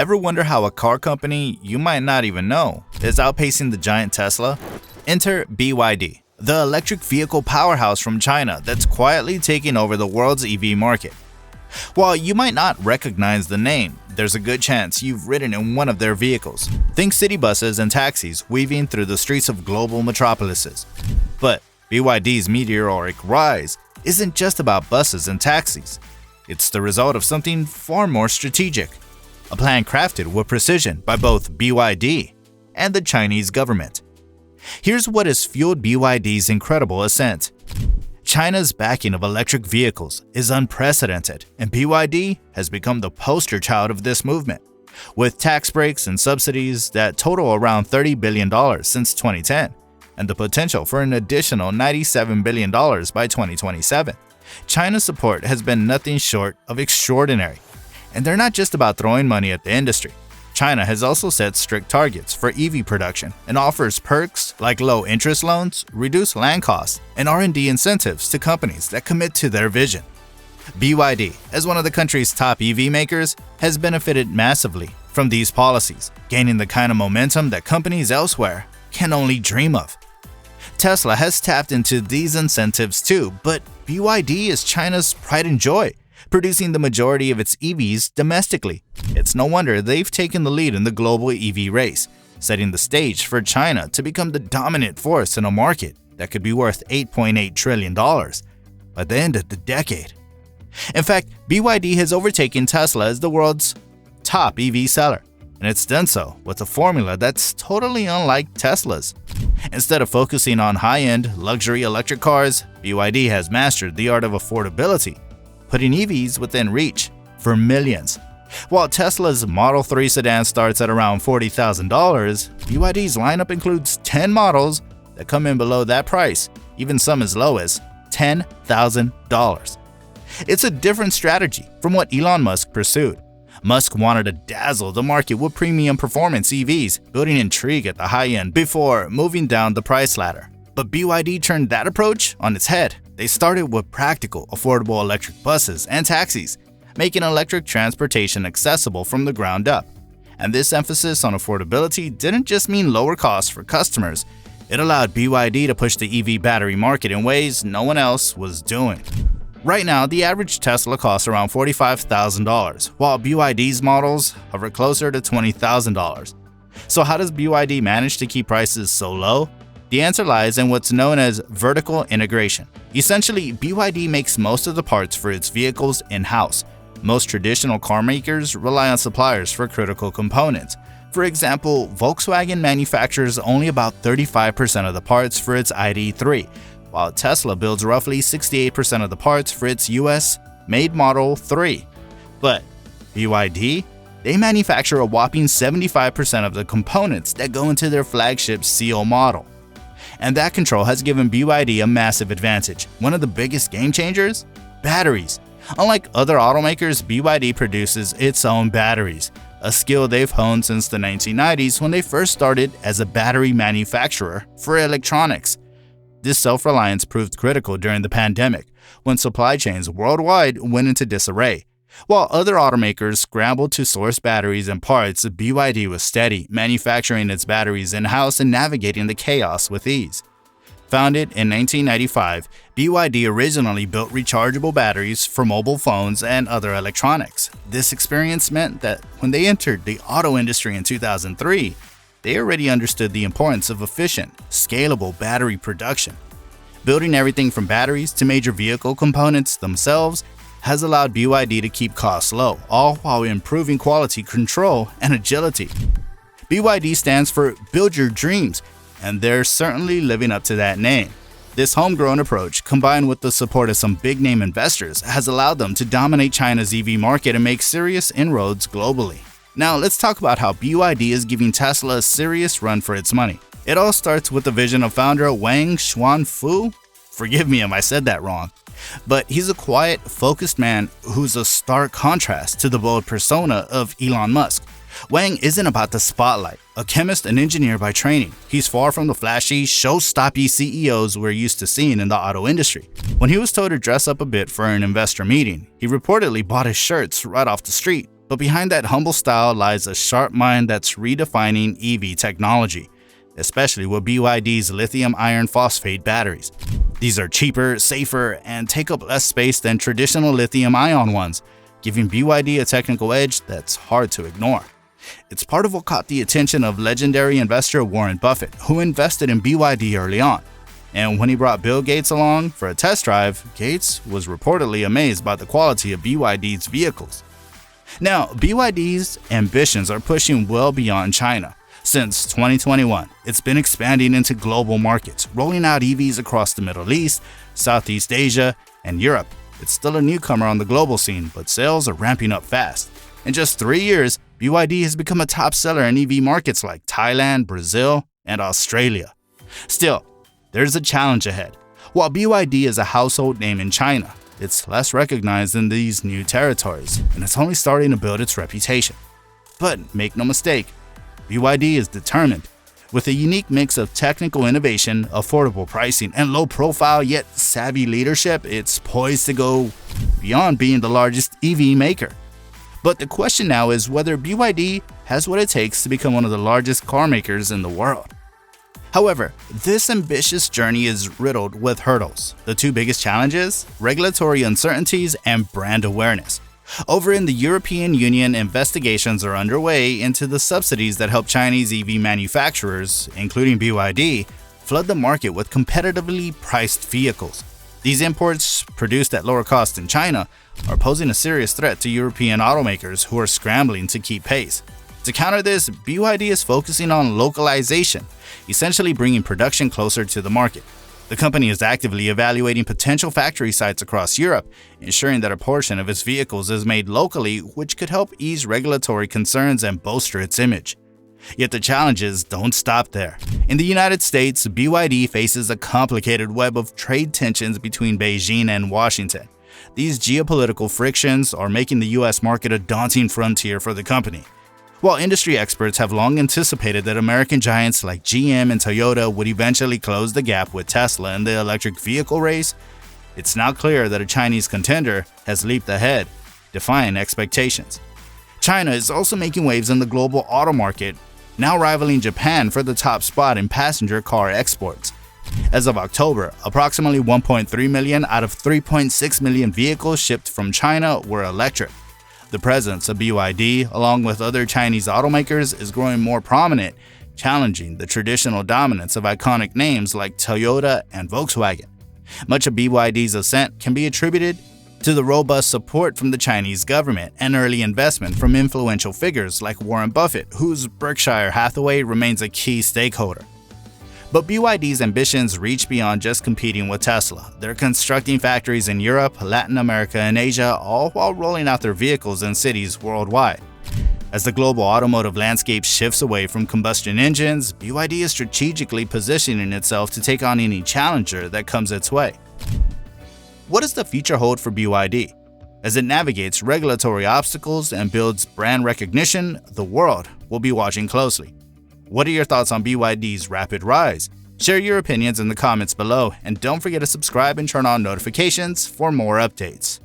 Ever wonder how a car company you might not even know is outpacing the giant Tesla? Enter BYD, the electric vehicle powerhouse from China that's quietly taking over the world's EV market. While you might not recognize the name, there's a good chance you've ridden in one of their vehicles. Think city buses and taxis weaving through the streets of global metropolises. But BYD's meteoric rise isn't just about buses and taxis. It's the result of something far more strategic. A plan crafted with precision by both BYD and the Chinese government. Here's what has fueled BYD's incredible ascent. China's backing of electric vehicles is unprecedented, and BYD has become the poster child of this movement, with tax breaks and subsidies that total around $30 billion since 2010, and the potential for an additional $97 billion by 2027. China's support has been nothing short of extraordinary. And they're not just about throwing money at the industry. China has also set strict targets for EV production and offers perks like low interest loans, reduced land costs, and R&D incentives to companies that commit to their vision. BYD, as one of the country's top EV makers, has benefited massively from these policies, gaining the kind of momentum that companies elsewhere can only dream of. Tesla has tapped into these incentives too, but BYD is China's pride and joy, producing the majority of its EVs domestically. It's no wonder they've taken the lead in the global EV race, setting the stage for China to become the dominant force in a market that could be worth $8.8 trillion by the end of the decade. In fact, BYD has overtaken Tesla as the world's top EV seller, and it's done so with a formula that's totally unlike Tesla's. Instead of focusing on high-end, luxury electric cars, BYD has mastered the art of affordability, putting EVs within reach for millions. While Tesla's Model 3 sedan starts at around $40,000, BYD's lineup includes 10 models that come in below that price, even some as low as $10,000. It's a different strategy from what Elon Musk pursued. Musk wanted to dazzle the market with premium performance EVs, building intrigue at the high end before moving down the price ladder. But BYD turned that approach on its head. They started with practical, affordable electric buses and taxis, making electric transportation accessible from the ground up. And this emphasis on affordability didn't just mean lower costs for customers, it allowed BYD to push the EV battery market in ways no one else was doing. Right now, the average Tesla costs around $45,000, while BYD's models hover closer to $20,000. So how does BYD manage to keep prices so low? The answer lies in what's known as vertical integration. Essentially, BYD makes most of the parts for its vehicles in-house. Most traditional car makers rely on suppliers for critical components. For example, Volkswagen manufactures only about 35% of the parts for its ID.3, while Tesla builds roughly 68% of the parts for its US-made Model 3. But BYD? They manufacture a whopping 75% of the components that go into their flagship CO model. And that control has given BYD a massive advantage. One of the biggest game changers? Batteries. Unlike other automakers, BYD produces its own batteries, a skill they've honed since the 1990s when they first started as a battery manufacturer for electronics. This self-reliance proved critical during the pandemic, when supply chains worldwide went into disarray. While other automakers scrambled to source batteries and parts, BYD was steady, manufacturing its batteries in-house and navigating the chaos with ease. Founded in 1995, BYD originally built rechargeable batteries for mobile phones and other electronics. This experience meant that when they entered the auto industry in 2003, they already understood the importance of efficient, scalable battery production. Building everything from batteries to major vehicle components themselves has allowed BYD to keep costs low, all while improving quality control and agility. BYD stands for Build Your Dreams, and they're certainly living up to that name. This homegrown approach, combined with the support of some big-name investors, has allowed them to dominate China's EV market and make serious inroads globally. Now, let's talk about how BYD is giving Tesla a serious run for its money. It all starts with the vision of founder Wang Xuanfu. Forgive me if I said that wrong. But he's a quiet, focused man who's a stark contrast to the bold persona of Elon Musk. Wang isn't about the spotlight. A chemist and engineer by training, he's far from the flashy, show-stoppy CEOs we're used to seeing in the auto industry. When he was told to dress up a bit for an investor meeting, he reportedly bought his shirts right off the street, But behind that humble style lies a sharp mind that's redefining EV technology, especially with BYD's lithium iron phosphate batteries. These are cheaper, safer, and take up less space than traditional lithium-ion ones, giving BYD a technical edge that's hard to ignore. It's part of what caught the attention of legendary investor Warren Buffett, who invested in BYD early on. And when he brought Bill Gates along for a test drive, Gates was reportedly amazed by the quality of BYD's vehicles. Now, BYD's ambitions are pushing well beyond China. Since 2021, it's been expanding into global markets, rolling out EVs across the Middle East, Southeast Asia, and Europe. It's still a newcomer on the global scene, but sales are ramping up fast. In just 3 years, BYD has become a top seller in EV markets like Thailand, Brazil, and Australia. Still, there's a challenge ahead. While BYD is a household name in China, it's less recognized in these new territories, and it's only starting to build its reputation. But make no mistake, BYD is determined. With a unique mix of technical innovation, affordable pricing, and low-profile yet savvy leadership, it's poised to go beyond being the largest EV maker. But the question now is whether BYD has what it takes to become one of the largest car makers in the world. However, this ambitious journey is riddled with hurdles. The two biggest challenges: regulatory uncertainties and brand awareness. Over in the European Union, investigations are underway into the subsidies that help Chinese EV manufacturers, including BYD, flood the market with competitively priced vehicles. These imports, produced at lower cost in China, are posing a serious threat to European automakers who are scrambling to keep pace. To counter this, BYD is focusing on localization, essentially bringing production closer to the market. The company is actively evaluating potential factory sites across Europe, ensuring that a portion of its vehicles is made locally, which could help ease regulatory concerns and bolster its image. Yet the challenges don't stop there. In the United States, BYD faces a complicated web of trade tensions between Beijing and Washington. These geopolitical frictions are making the US market a daunting frontier for the company. While industry experts have long anticipated that American giants like GM and Toyota would eventually close the gap with Tesla in the electric vehicle race, it's now clear that a Chinese contender has leaped ahead, defying expectations. China is also making waves in the global auto market, now rivaling Japan for the top spot in passenger car exports. As of October, approximately 1.3 million out of 3.6 million vehicles shipped from China were electric. The presence of BYD, along with other Chinese automakers, is growing more prominent, challenging the traditional dominance of iconic names like Toyota and Volkswagen. Much of BYD's ascent can be attributed to the robust support from the Chinese government and early investment from influential figures like Warren Buffett, whose Berkshire Hathaway remains a key stakeholder. But BYD's ambitions reach beyond just competing with Tesla. They're constructing factories in Europe, Latin America, and Asia, all while rolling out their vehicles in cities worldwide. As the global automotive landscape shifts away from combustion engines, BYD is strategically positioning itself to take on any challenger that comes its way. What does the future hold for BYD? As it navigates regulatory obstacles and builds brand recognition, the world will be watching closely. What are your thoughts on BYD's rapid rise? Share your opinions in the comments below, and don't forget to subscribe and turn on notifications for more updates.